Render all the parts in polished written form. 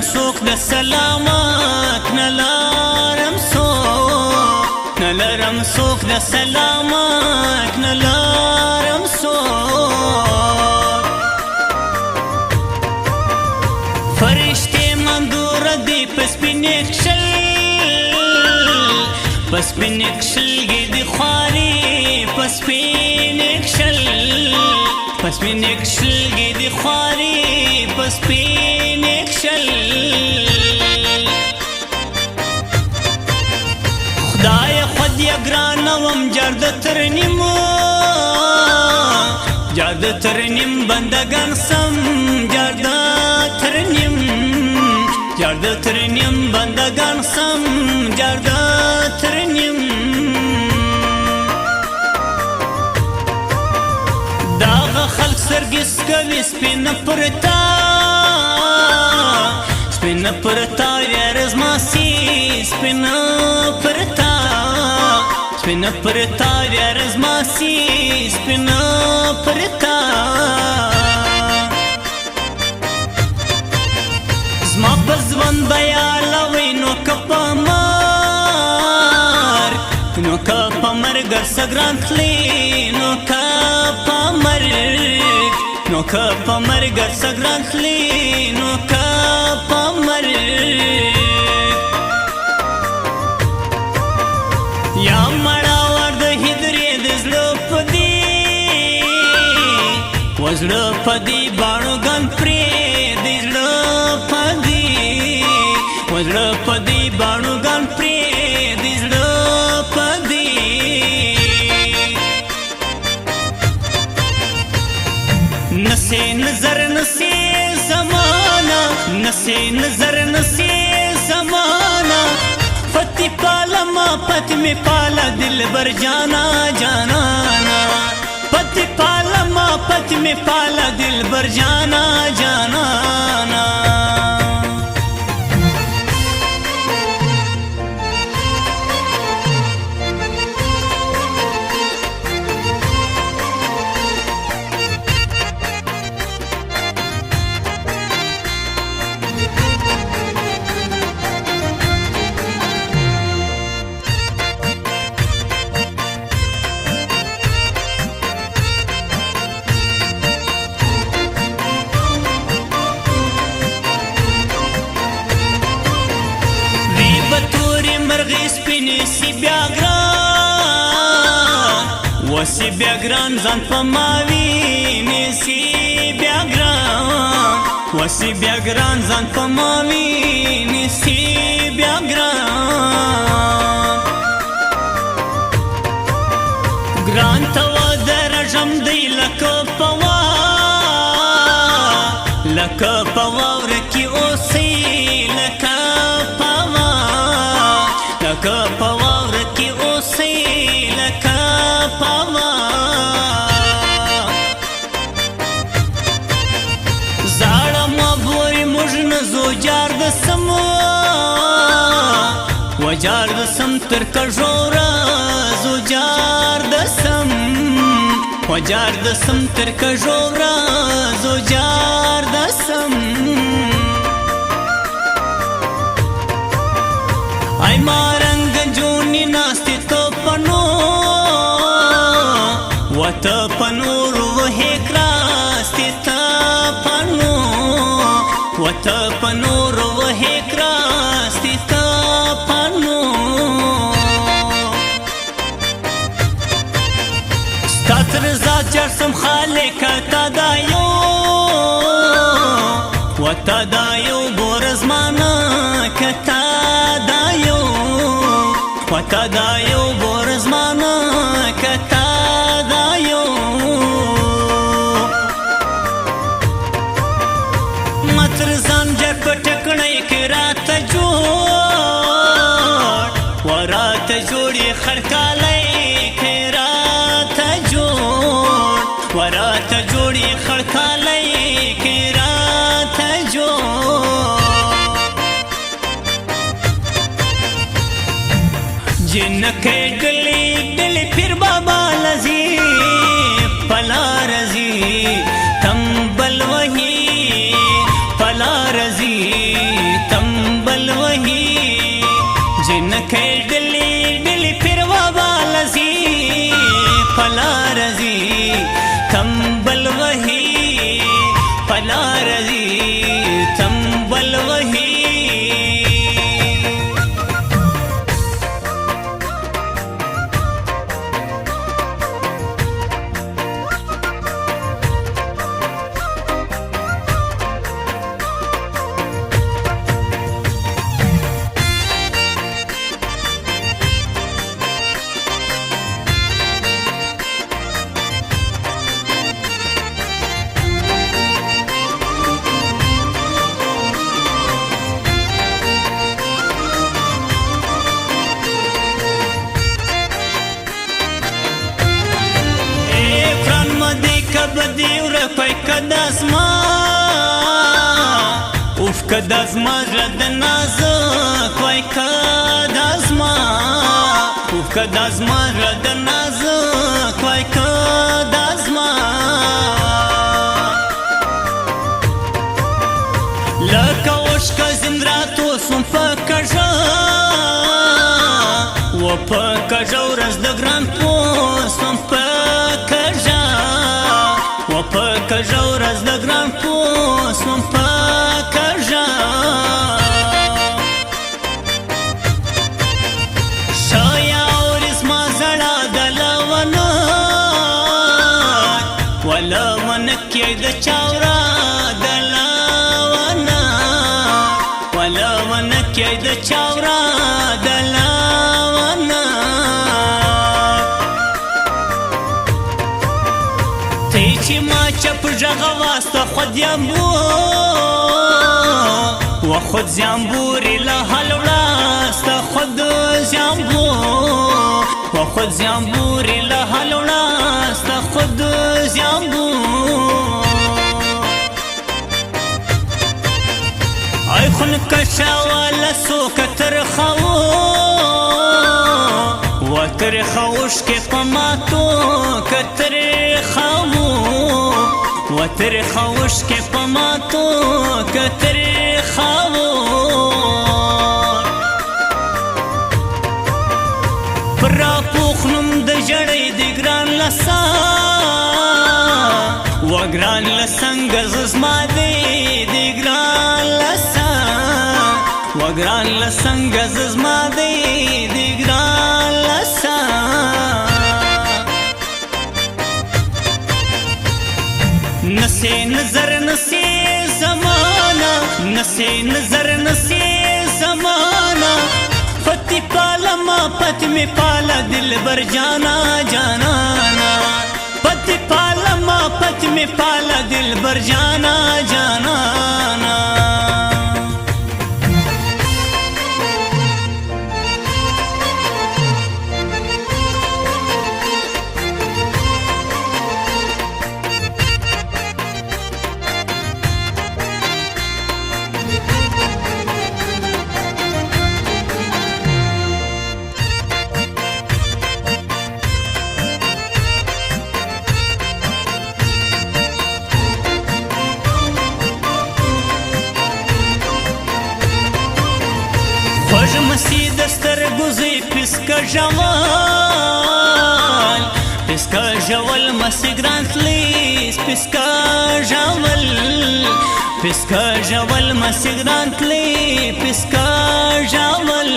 سوک د سلامت نلارم سوک د سلامت نلارم سوک فرشتے مندور دی پسپینکشل گی دی خواری پسپینکشل گی دی خواری پسپینکشل خدای خود یگرانوم جرد ترنیم بندگان سم جرد ترنیم بندگان سم جرد ترنیم داغ خلق سرگس کوي سپین پرتا یارز ماسی سپین پرتا یارز ماسی سپین پرتا زما بزوان بیالوی نو کپامر گر سگران خلی نو کپامر گر سگران خلی نو کپامر یا مڑا ورد هدری دزلو پدی بانو گن پری دزلو پدی بانو گن پری دزلو پدی نسی نظر نسی زمانہ پتی پالا ما پتی میں پالا دل بر جانا پتی پالا ما پتی میں پالا دل بر جانا وسی بیاگران زن پا ماوی نیسی بیاگران وسی بیاگران زن پا ماوی نیسی بیاگران گران توا درجم دی لکا پوا ورکی اوسی لکا پوا ورکی اوسی لکا زاڑا ما بوری مجن زوجار دسمو وجار دسم ترک جورا زوجار دسم وجار دسم ترک جورا زوجار دسم ای مارنگ جونی ناستی تو پنو وتا پنور وهی کراستی تا پنو وتا پنور وهی کراستی تا پنو ستاتر زاد جرسم خالق تا دایو وتا دایو بورزمانا کتا دایو وتا دایو بورزمانا کتا مترزان جر پٹکنے کے رات جوڑ ورات جوڑی خڑکالے کے رات جوڑ ورات جوڑی خڑکالے کے رات جوڑ جن کے گلی پھر بابا لذی پلا رضی تم بلوئی بدی ورکوی کدازما اوف کدازما زړه د نازک وای کدازما اوف کدازما زړه د نازک وای کدازما لکه اوښکه زندراتو سوم په کږه و په کږه ورځ د ګران پوست سوم په کږه و په کږه ورځ د ګران پوست سوم په کږه ښایه اورې زما زړه د لونه ولونه کې د چا ورا د لونه ولونه کې د چا ورا د لونه تی چې ما چپ غږه واسته خود یمبو و خود زیامبوری له حل وړاسته خود زیامبو و خود زیامبوری له حل وړاسته خود زیامبو ای خون کشا والا سوک ترخاو و ترخاوش که پماتو که ترخاو و ترخاوش که پماتو که ترخاو پرا پوخنم د جړې د ګران لسا و ګران لسنګ زما دی د ګران لسا و ګران لسنګ زما دی د ګران لسا نسی نظر نسی زمانہ نسی نظر نسی زمانہ پتی پالا ما پتی میں پالا دل بر جانا جانانا پتی پالا ما پتی میں پالا دل بر جانا جانانا خوږ مسي د سترګو زی پسکه ژول پسکه ژول مسي ګران تلیس پسکه ژول پسکه ژول مسي ګران تلی پسکه ژول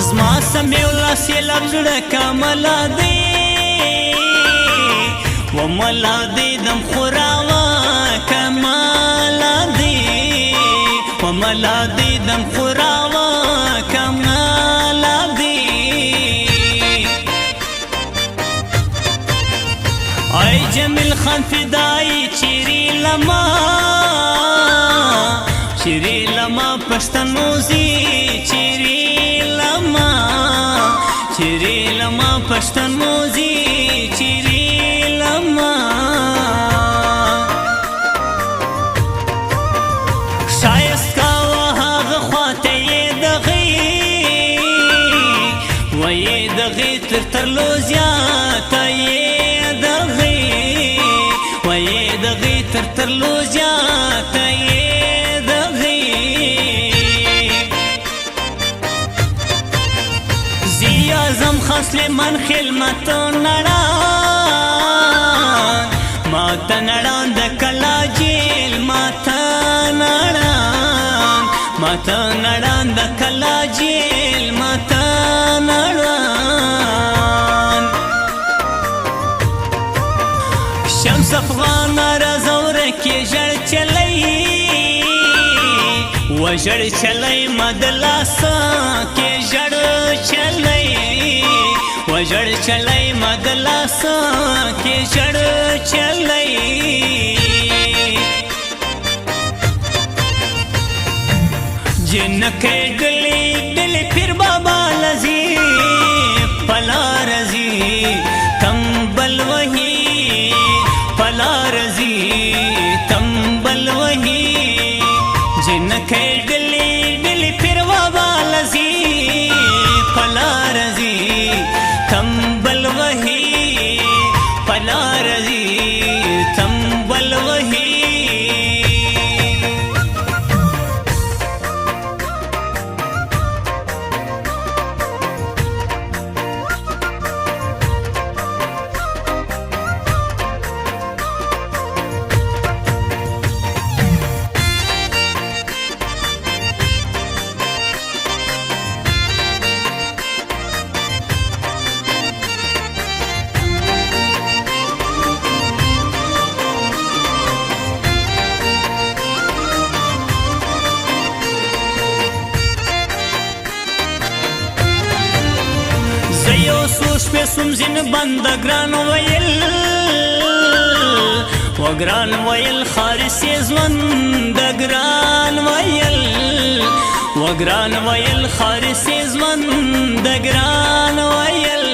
زما سمې ولاس یې لب زړه کمله دی و ملا دی دم خوراوه کماله دی و ملا دی دم خوراوه کماله دی ای جمیل خان فدایی چیری لما پښتنوزی چیری لما پښتنوزی چیری لما شایست کا هغه خواته یې دغې و یې دغې ترلو زیاته یې دغې و یې دغې ترلو زیاته یې دغې زی اعظم خان سلیمان خلمت نړان ماته نړان د کلا جیل ماته نړان د کلا جیل ماته نړان شمس افغان رازور کې ژړ چلی و ژړ چلی مدلاسا کې ژړ چلی و ژړ چلی مدلاسا کې ژړ چلی جنکه گلی دل پیر بابا لذی پلا رزی شپې سوم ځین بنده ګران ویل وګران ویل خارسې ژوند ګران ویل وګران ویل خارسې ژوند ګران ویل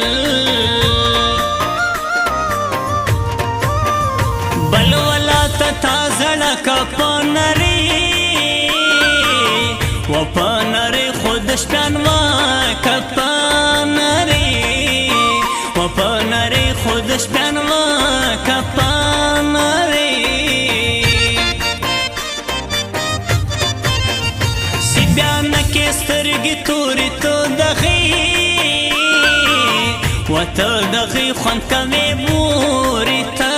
بل ولا تا زړه کپ نری و په نری خود شپان ما کپ نری و په نری خود شپان ما کپ نری سی بیان کې سترګې تورې تو دغې و ته دغې خوند کوې مورې ته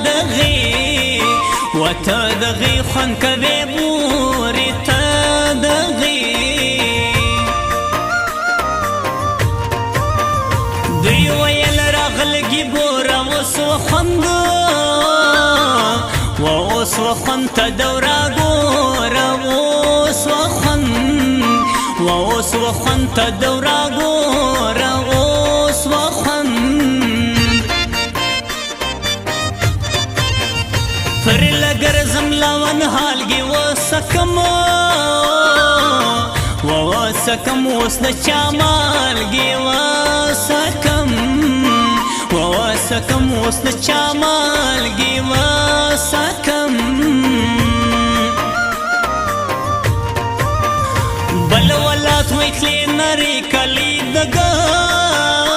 دغې و ته دغې خوند کوې مورې ته دغې دوی ویل راغلګي بوره اوس وخوند و اوس وخوند ته دوره ګوره اوس وخوند و اوس وخوند ته دوره ګوره اوس وخوند پر لګرزم لاون حالګي وسکم وسکم اوس د چا مالګي وسکم وسکم اوس د چا مالګي وسکم بل ولات ویتلی نری کلی د ګرد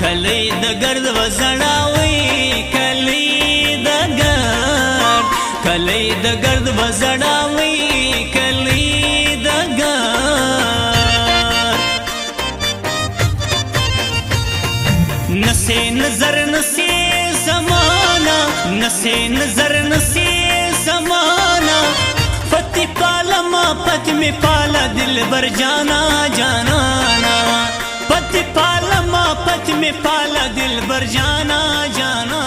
کلی د ګرد وزړاوي کلی کلی د ګرد وزړاوي کلی د ګرد نسې نظر نسې زمانہ نسې نظر نسې زمانہ پتی پالا ما پتی میں پالا دل بر جانا جانانا پتی پالا ما پتی میں پالا دل بر جانا جانا